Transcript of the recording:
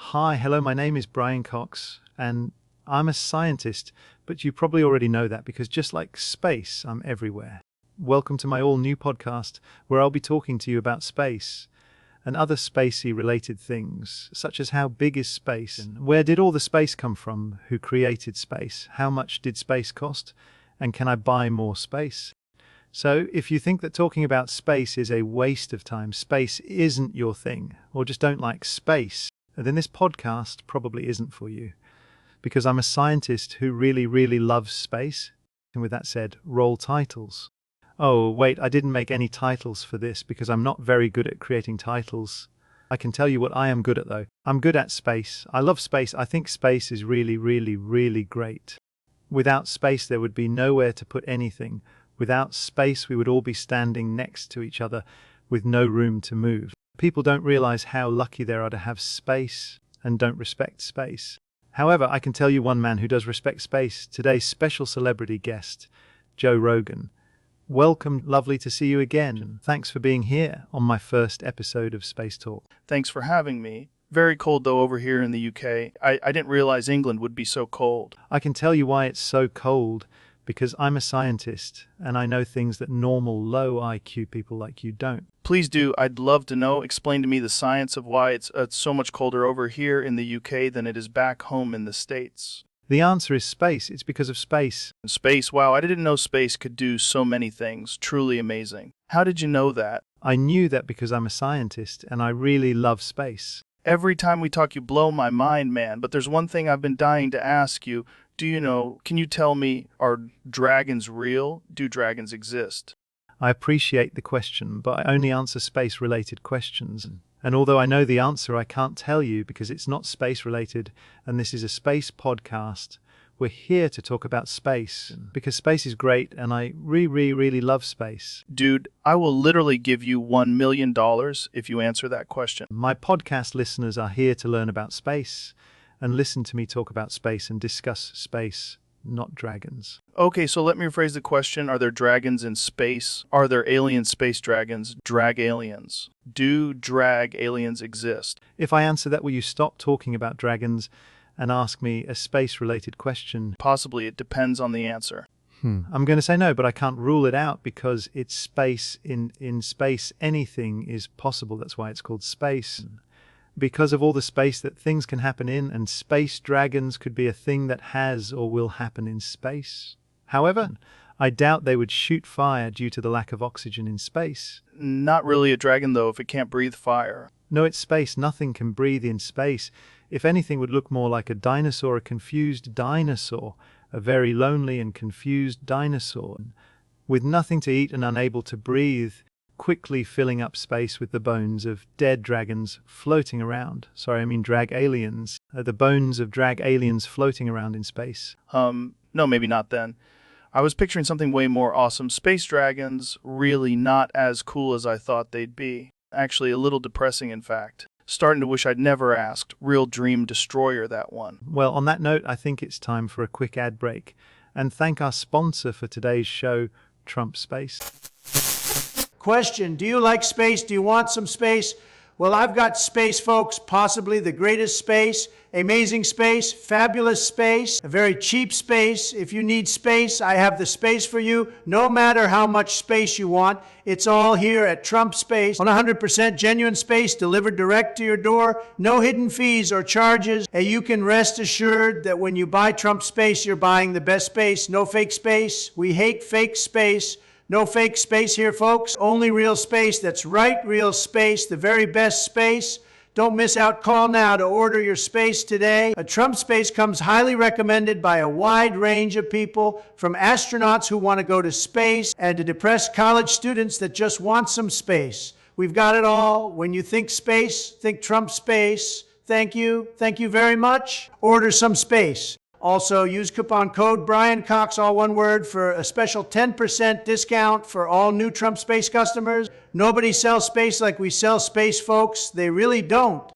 Hi, hello, my name is Brian Cox, and I'm a scientist, but you probably already know that because just like space, I'm everywhere. Welcome to my all-new podcast, where I'll be talking to you about space and other spacey-related things, such as how big is space, and where did all the space come from, who created space, how much did space cost, and can I buy more space? So, if you think that talking about space is a waste of time, space isn't your thing, or just don't like space, then this podcast probably isn't for you. Because I'm a scientist who really loves space. And with that said, roll titles. Oh, wait, I didn't make any titles for this because I'm not very good at creating titles. I can tell you what I am good at, though. I'm good at space. I love space. I think space is really great. Without space, there would be nowhere to put anything. Without space, we would all be standing next to each other with no room to move. People don't realize how lucky they are to have space and don't respect space. However, I can tell you one man who does respect space, today's special celebrity guest, Joe Rogan. Welcome, lovely to see you again. Thanks for being here on my first episode of Space Talk. Thanks for having me. Very cold, though, over here in the UK. I didn't realize England would be so cold. I can tell you why it's so cold, because I'm a scientist, and I know things that normal, low IQ people like you don't. Please do. I'd love to know. Explain to me the science of why it's so much colder over here in the UK than it is back home in the States. The answer is space. It's because of space. Space? Wow, I didn't know space could do so many things. Truly amazing. How did you know that? I knew that because I'm a scientist, and I really love space. Every time we talk, you blow my mind, man. But there's one thing I've been dying to ask you. Can you tell me, are dragons real? Do dragons exist? I appreciate the question, but I only answer space-related questions. And although I know the answer, I can't tell you because it's not space-related, and this is a space podcast. We're here to talk about space, because space is great, and I really love space. Dude, I will literally give you $1 million if you answer that question. My podcast listeners are here to learn about space, and listen to me talk about space and discuss space, not dragons. Okay, so let me rephrase the question. Are there dragons in space? Are there alien space dragons? Drag aliens? Do drag aliens exist? If I answer that, will you stop talking about dragons and ask me a space-related question? Possibly. It depends on the answer. I'm going to say no, but I can't rule it out because it's space. In space, anything is possible. That's why it's called space. Because of all the space that things can happen in, and space dragons could be a thing that has or will happen in space. However, I doubt they would shoot fire due to the lack of oxygen in space. Not really a dragon, though, if it can't breathe fire. No, it's space. Nothing can breathe in space. If anything, would look more like a dinosaur, a confused dinosaur, a very lonely and confused dinosaur, with nothing to eat and unable to breathe, quickly filling up space with the bones of dead dragons floating around. Drag aliens. The bones of drag aliens floating around in space. No, maybe not then. I was picturing something way more awesome. Space dragons, really not as cool as I thought they'd be. Actually, a little depressing, in fact. Starting to wish I'd never asked. Real dream destroyer, that one. Well, on that note, I think it's time for a quick ad break. And thank our sponsor for today's show, Trump Space. Question, do you like space? Do you want some space? Well, I've got space, folks, possibly the greatest space, amazing space, fabulous space, a very cheap space. If you need space, I have the space for you. No matter how much space you want, it's all here at Trump Space. 100% genuine space delivered direct to your door. No hidden fees or charges. And you can rest assured that when you buy Trump Space, you're buying the best space. No fake space. We hate fake space. No fake space here, folks. Only real space. That's right, real space. The very best space. Don't miss out. Call now to order your space today. A Trump Space comes highly recommended by a wide range of people, from astronauts who want to go to space and to depressed college students that just want some space. We've got it all. When you think space, think Trump Space. Thank you. Thank you very much. Order some space. Also, use coupon code Brian Cox, all one word, for a special 10% discount for all new Trump Space customers. Nobody sells space like we sell space, folks. They really don't.